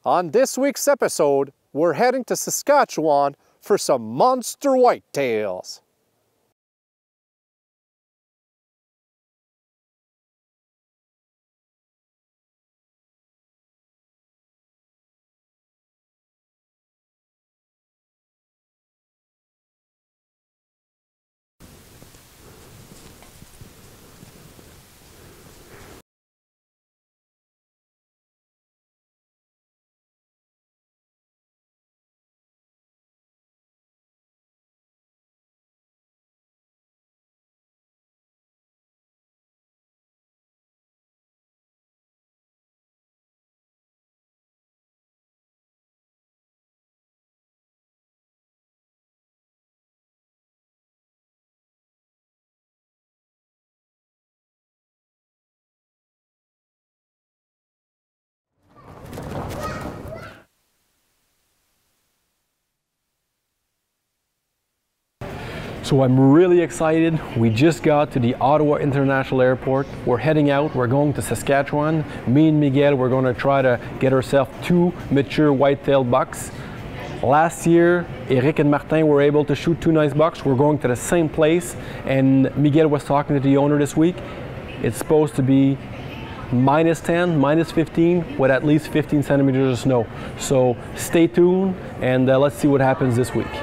On this week's episode, we're heading to Saskatchewan for some monster whitetails. So I'm really excited. We just got to the Ottawa International Airport. We're heading out, we're going to Saskatchewan. Me and Miguel, we're gonna try to get ourselves 2 mature whitetail bucks. Last year, Eric and Martin were able to shoot 2 nice bucks. We're going to the same place, and Miguel was talking to the owner this week. It's supposed to be -10, -15 with at least 15 centimeters of snow. So stay tuned and let's see what happens this week.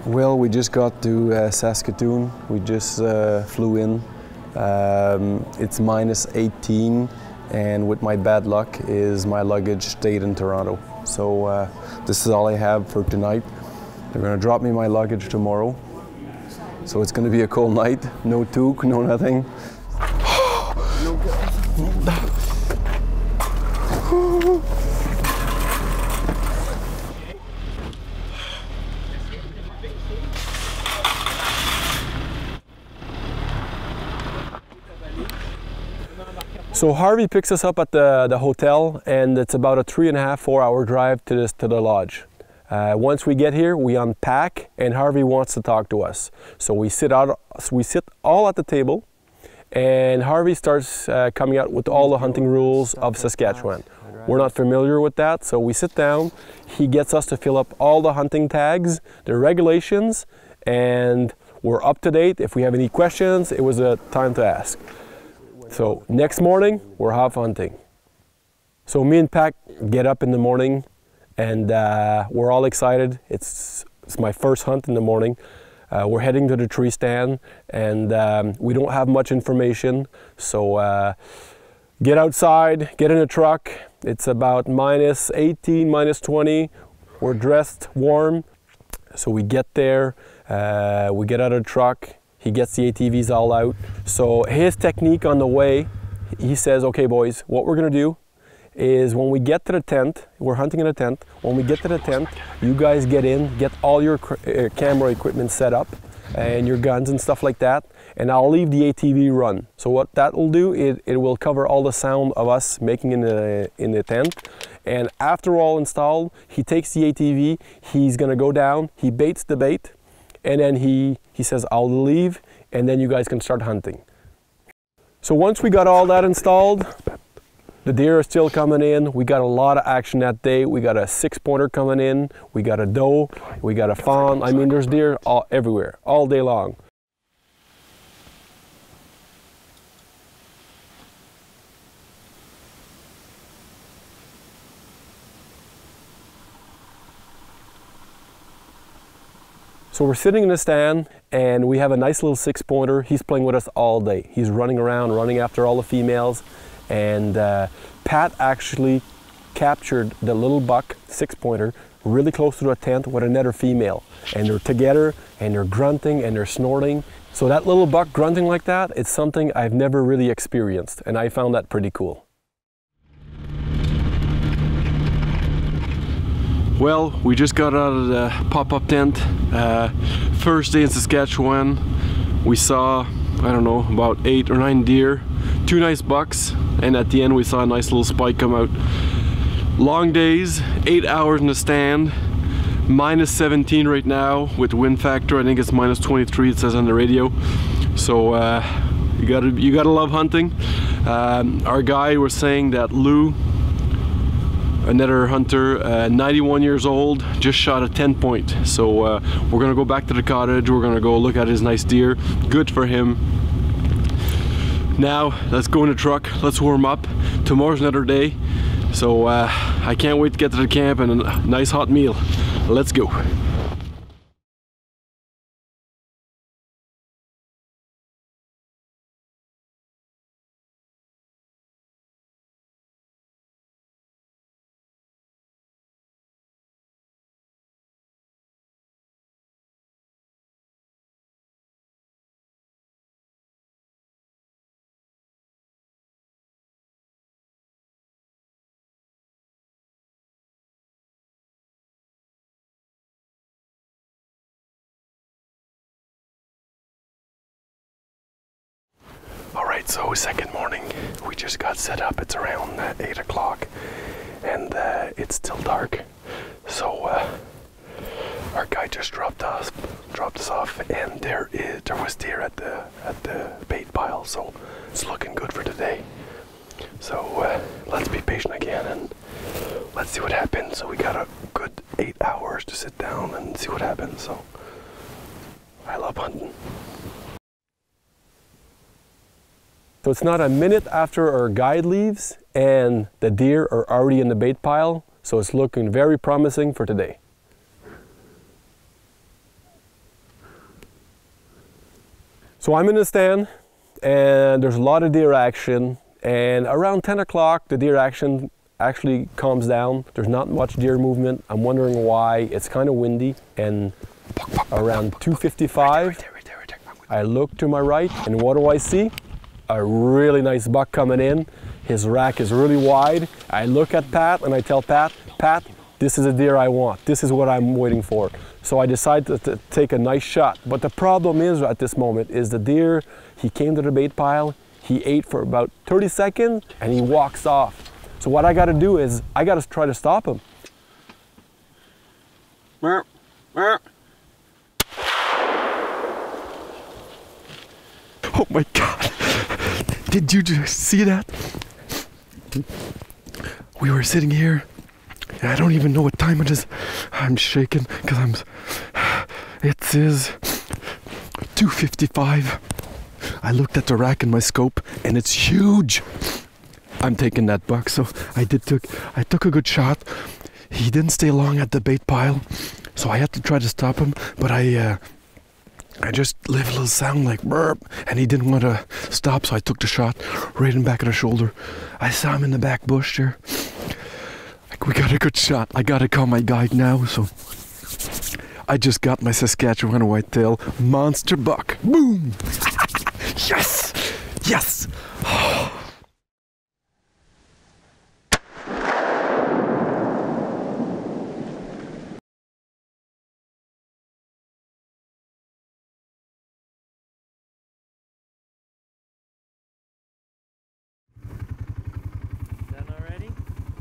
Well, we just got to Saskatoon. We just flew in. It's -18, and with my bad luck is my luggage stayed in Toronto. So this is all I have for tonight. They're gonna drop me my luggage tomorrow. So it's gonna be a cold night. No toque, no nothing. So Harvey picks us up at the hotel, and it's about a 3.5–4 hour drive to the lodge. Once we get here, we unpack, and Harvey wants to talk to us. So we sit all at the table, and Harvey starts coming out with all the hunting rules of Saskatchewan. We're not familiar with that, so we sit down. He gets us to fill up all the hunting tags, the regulations, and we're up to date. If we have any questions, it was a time to ask. So next morning, we're off hunting. So me and Pat get up in the morning, and we're all excited. It's my first hunt in the morning. We're heading to the tree stand, and we don't have much information. So get outside, get in a truck. It's about -18, -20. We're dressed warm. So we get there, we get out of the truck. He gets the ATVs all out. So his technique on the way, he says, okay boys, what we're gonna do is when we get to the tent, we're hunting in a tent, when we get to the tent, you guys get in, get all your camera equipment set up and your guns and stuff like that, and I'll leave the ATV run. So what that will do, it will cover all the sound of us making in the tent. And after all installed, he takes the ATV, he's gonna go down, he baits the bait, and then he says, I'll leave, and then you guys can start hunting. So once we got all that installed, the deer are still coming in. We got a lot of action that day. We got a 6-pointer coming in, we got a doe, we got a fawn. I mean, there's deer everywhere, all day long. So we're sitting in the stand, and we have a nice little 6-pointer. He's playing with us all day. He's running around, running after all the females. And Pat actually captured the little buck 6-pointer really close to the tent with another female. And they're together, and they're grunting, and they're snorting. So that little buck grunting like that, it's something I've never really experienced, and I found that pretty cool. Well, we just got out of the pop-up tent. First day in Saskatchewan. We saw, I don't know, about 8 or 9 deer, 2 nice bucks, and at the end we saw a nice little spike come out. Long days, 8 hours in the stand. minus 17 right now with wind factor. I think it's minus 23, it says on the radio. So you gotta love hunting. Our guy was saying that Lou, another hunter, 91 years old, just shot a 10 point. So we're gonna go back to the cottage. We're gonna go look at his nice deer. Good for him. Now let's go in the truck. Let's warm up. Tomorrow's another day. So I can't wait to get to the camp and a nice hot meal. Let's go. Alright, so second morning, we just got set up. It's around 8 o'clock and it's still dark. So our guy just dropped us off, and there was deer at the bait pile, so it's looking good for today. So let's be patient again and let's see what happens. So we got a good 8 hours to sit down and see what happens. So I love hunting. So it's not a minute after our guide leaves and the deer are already in the bait pile, so it's looking very promising for today. So I'm in the stand and there's a lot of deer action, and around 10 o'clock the deer action actually calms down. There's not much deer movement. I'm wondering why. It's kind of windy, and around 2:55 I look to my right and what do I see? A really nice buck coming in. His rack is really wide. I look at Pat and I tell Pat, this is a deer I want. This is what I'm waiting for. So I decide to take a nice shot. But the problem is at this moment is the deer, he came to the bait pile, he ate for about 30 seconds and he walks off. So what I gotta do is, I gotta try to stop him. Oh my God. Did you just see that? We were sitting here, and I don't even know what time it is. I'm shaking because it says 2:55. I looked at the rack in my scope and it's huge. I'm taking that buck, so I took a good shot. He didn't stay long at the bait pile, so I had to try to stop him, but I just let a little sound like burp, and he didn't want to stop, so I took the shot right in the back of the shoulder. I saw him in the back bush there. We got a good shot. I gotta call my guide now, so I just got my Saskatchewan whitetail monster buck. Boom! Yes! Yes!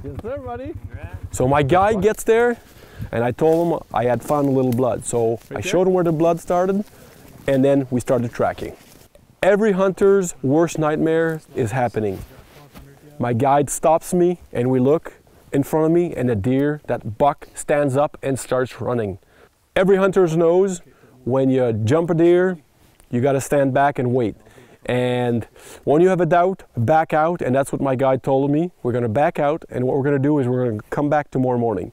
Yes, sir, buddy. Congrats. So my guy gets there, and I told him I had found a little blood. So I showed him where the blood started, and then we started tracking. Every hunter's worst nightmare is happening. My guide stops me, and we look in front of me, and the deer, that buck, stands up and starts running. Every hunter knows when you jump a deer, you got to stand back and wait. And when you have a doubt, back out, and that's what my guide told me. We're going to back out, and what we're going to do is we're going to come back tomorrow morning.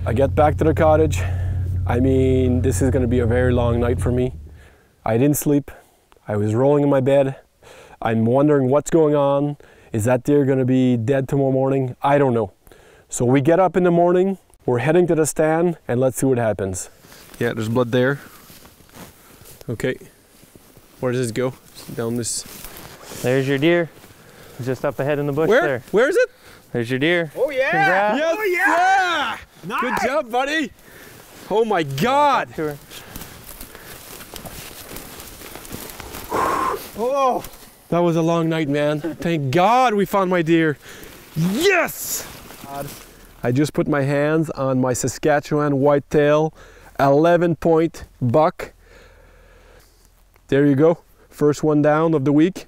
I get back to the cottage. I mean, this is going to be a very long night for me. I didn't sleep. I was rolling in my bed. I'm wondering what's going on. Is that deer going to be dead tomorrow morning? I don't know. So we get up in the morning, we're heading to the stand, and let's see what happens. Yeah, there's blood there. Okay. Where does this go? Down this. There's your deer. Just up ahead in the bush there. Where is it? There's your deer. Oh yeah! Congrats. Yes. Oh yeah! Nice. Good job, buddy. Oh my God. Oh! That was a long night, man. Thank God we found my deer. Yes! I just put my hands on my Saskatchewan whitetail 11-point buck. There you go, first one down of the week.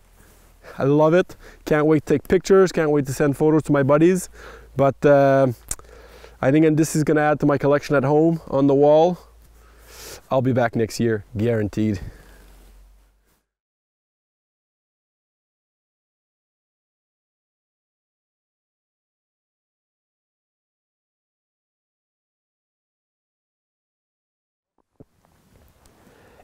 I love it. Can't wait to take pictures, can't wait to send photos to my buddies. But I think this is gonna add to my collection at home on the wall. I'll be back next year, guaranteed.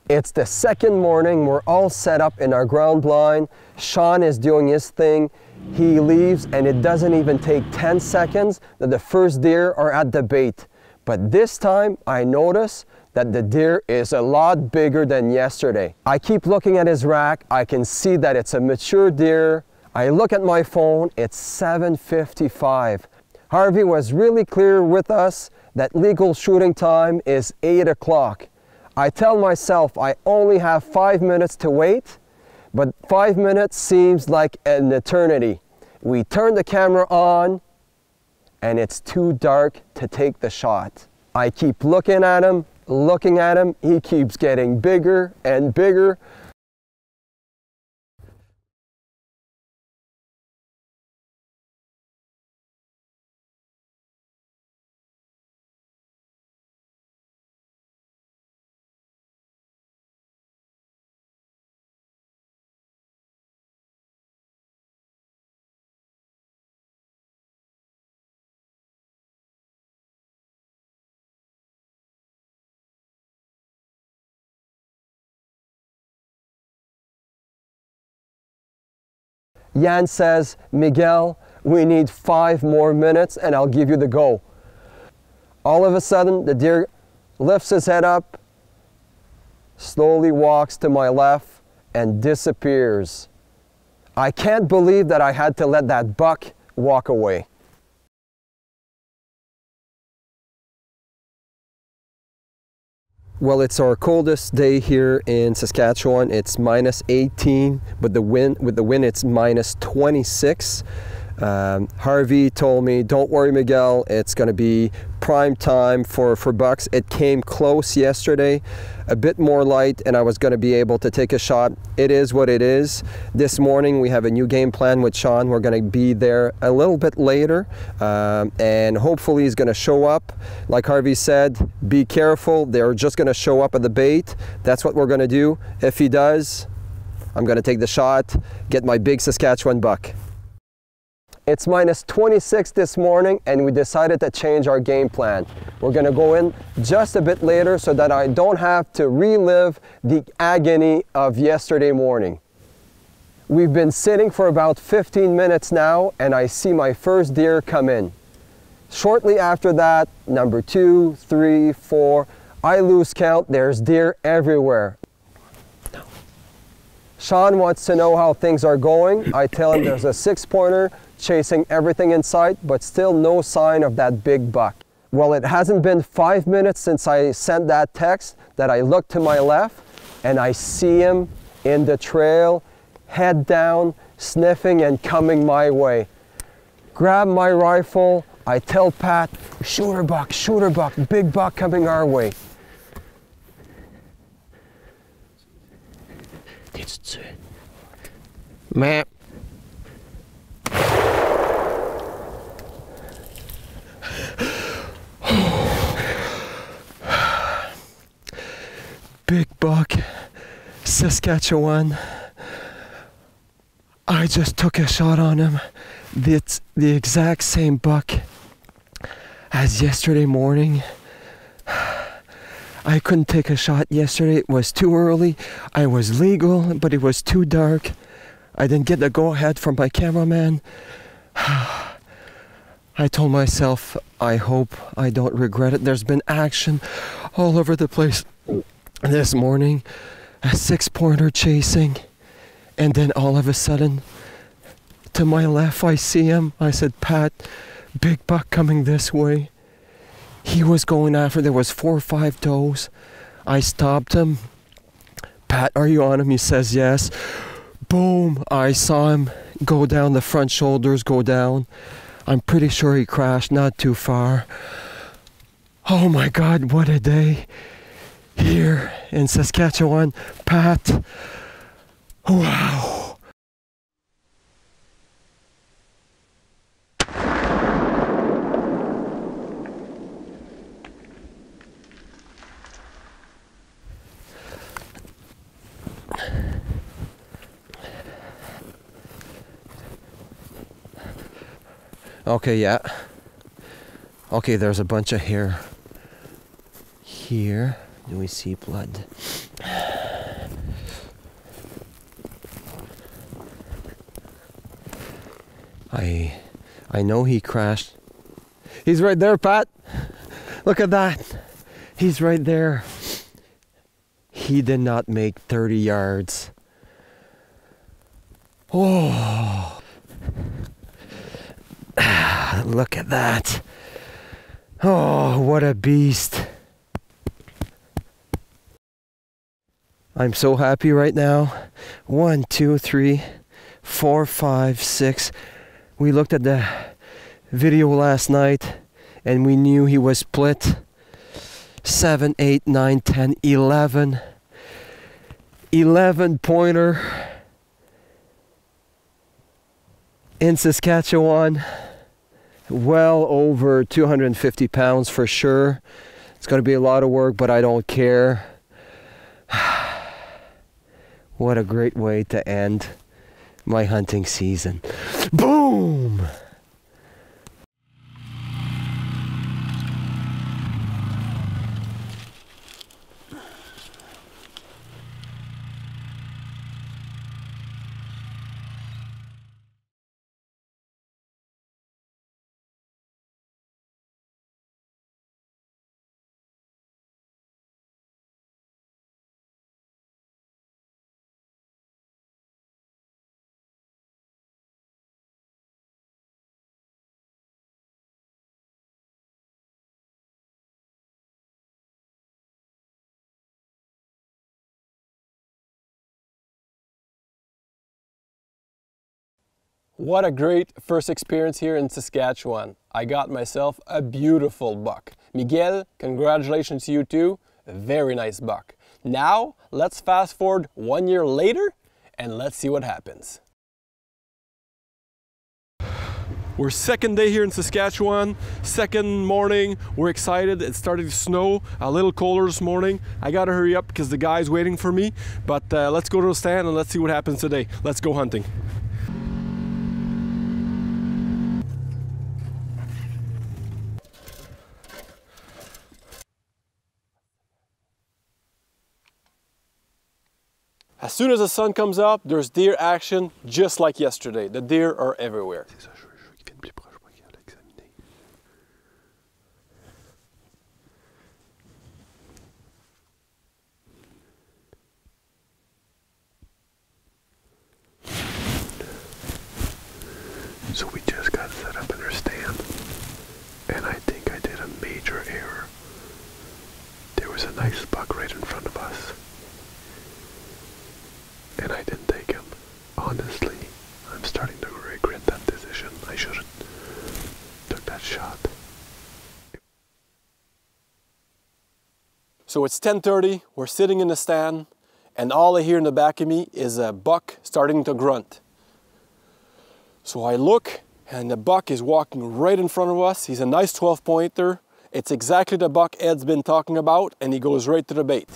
It's the second morning. We're all set up in our ground blind. Sean is doing his thing. He leaves and it doesn't even take 10 seconds that the first deer are at the bait. But this time I notice that the deer is a lot bigger than yesterday. I keep looking at his rack. I can see that it's a mature deer. I look at my phone, it's 7:55. Harvey was really clear with us that legal shooting time is 8 o'clock. I tell myself I only have 5 minutes to wait, but 5 minutes seems like an eternity. We turn the camera on and it's too dark to take the shot. I keep looking at him, he keeps getting bigger and bigger. Jan says, Miguel, we need 5 more minutes and I'll give you the go. All of a sudden, the deer lifts his head up, slowly walks to my left and disappears. I can't believe that I had to let that buck walk away. Well, it's our coldest day here in Saskatchewan. It's -18, but with the wind it's -26. Harvey told me, don't worry Miguel, it's going to be prime time for bucks. It came close yesterday, a bit more light, and I was going to be able to take a shot. It is what it is. This morning we have a new game plan with Sean. We're going to be there a little bit later, and hopefully he's going to show up. Like Harvey said, be careful. They're just going to show up at the bait. That's what we're going to do. If he does, I'm going to take the shot, get my big Saskatchewan buck. It's -26 this morning and we decided to change our game plan. We're going to go in just a bit later so that I don't have to relive the agony of yesterday morning. We've been sitting for about 15 minutes now and I see my first deer come in. Shortly after that, number 2, 3, 4, I lose count. There's deer everywhere. Sean wants to know how things are going. I tell him there's a 6-pointer chasing everything in sight, but still no sign of that big buck. Well, it hasn't been 5 minutes since I sent that text that I look to my left and I see him in the trail, head down, sniffing and coming my way. Grab my rifle, I tell Pat, shoot her buck, big buck coming our way. Map. Big buck, Saskatchewan. I just took a shot on him. It's the exact same buck as yesterday morning. I couldn't take a shot yesterday. It was too early. I was legal, but it was too dark. I didn't get the go-ahead from my cameraman. I told myself, I hope I don't regret it. There's been action all over the place this morning. A 6-pointer chasing, and then all of a sudden, to my left, I see him. I said, Pat, big buck coming this way. He was going after, there was 4 or 5 does. I stopped him. Pat, are you on him? He says yes. Boom, I saw him go down, the front shoulders go down. I'm pretty sure he crashed not too far. Oh my God, what a day here in Saskatchewan, Pat. Wow. Okay, yeah. Okay, there's a bunch of hair here. Do we see blood? I know he crashed. He's right there, Pat. Look at that. He's right there. He did not make 30 yards. Oh. Look at that. Oh, what a beast. I'm so happy right now. 1, 2, 3, 4, 5, 6. We looked at the video last night and we knew he was split. 7, 8, 9, 10, 11. 11 pointer in Saskatchewan. Well over 250 pounds for sure. It's going to be a lot of work, but I don't care. What a great way to end my hunting season. Boom! What a great first experience here in Saskatchewan. I got myself a beautiful buck. Miguel, congratulations to you too. A very nice buck. Now, let's fast forward 1 year later and let's see what happens. We're second day here in Saskatchewan, second morning. We're excited. It's starting to snow, a little colder this morning. I gotta hurry up because the guy's waiting for me. But let's go to the stand and let's see what happens today. Let's go hunting. As soon as the sun comes up, there's deer action just like yesterday. The deer are everywhere. So we just got set up in our stand, and I think I did a major error. There was a nice buck right in front of us, and I didn't take him. Honestly, I'm starting to regret that decision. I should have took that shot. So it's 10:30, we're sitting in the stand, and all I hear in the back of me is a buck starting to grunt. So I look, and the buck is walking right in front of us. He's a nice 12-pointer. It's exactly the buck Ed's been talking about, and he goes right to the bait.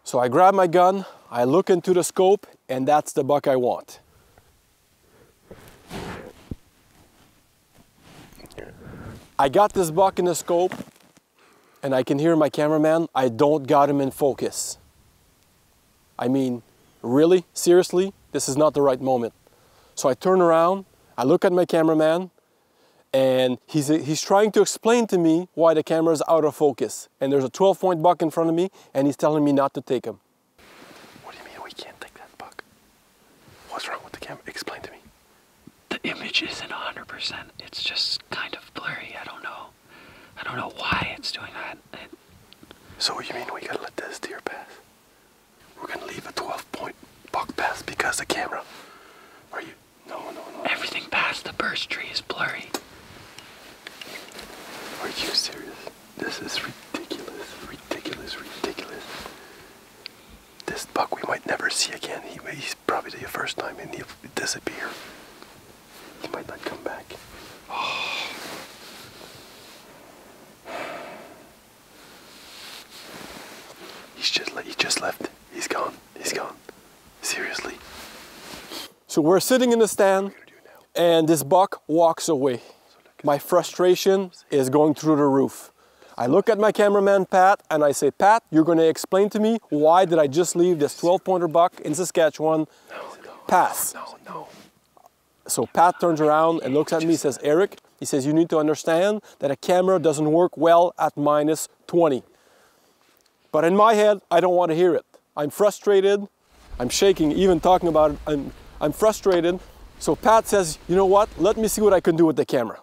So I grab my gun, I look into the scope, and that's the buck I want. I got this buck in the scope, and I can hear my cameraman, I don't got him in focus. I mean, really? Seriously? This is not the right moment. So I turn around, I look at my cameraman, and he's trying to explain to me why the camera is out of focus. And there's a 12-point buck in front of me, and he's telling me not to take him. What do you mean we can't take that buck? What's wrong with the camera? Explain to me. The image isn't 100%. It's just kind of blurry. I don't know why it's doing that. So what you mean we gotta let this deer pass? We're gonna leave a 12-point buck pass because the camera. Are you? No. Everything past the burst tree is blurry. Are you serious? This is ridiculous. This buck we might never see again. He's probably the first time and he'll disappear. He might not come back. Oh. He just left. He's gone. Seriously. So we're sitting in the stand, and this buck walks away. My frustration is going through the roof. I look at my cameraman, Pat, and I say, Pat, you're going to explain to me why did I just leave this 12-pointer buck in Saskatchewan pass? No. So Pat turns around and looks at me and says, Eric, he says, you need to understand that a camera doesn't work well at -20. But in my head, I don't want to hear it. I'm frustrated. I'm shaking, even talking about it. I'm frustrated. So Pat says, you know what? Let me see what I can do with the camera.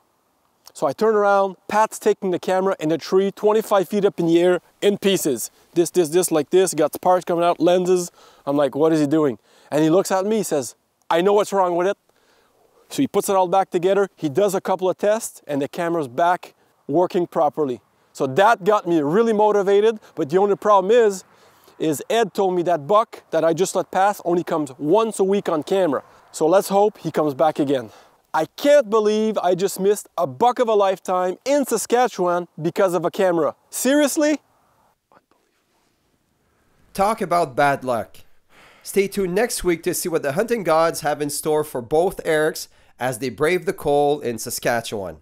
So I turn around, Pat's taking the camera in a tree 25 feet up in the air in pieces. This, like this, got parts coming out, lenses. I'm like, what is he doing? And he looks at me, says, I know what's wrong with it. So he puts it all back together. He does a couple of tests and the camera's back working properly. So that got me really motivated, but the only problem is Ed told me that buck that I just let pass only comes once a week on camera. So let's hope he comes back again. I can't believe I just missed a buck of a lifetime in Saskatchewan because of a camera. Seriously? Talk about bad luck. Stay tuned next week to see what the hunting gods have in store for both Erics as they brave the cold in Saskatchewan.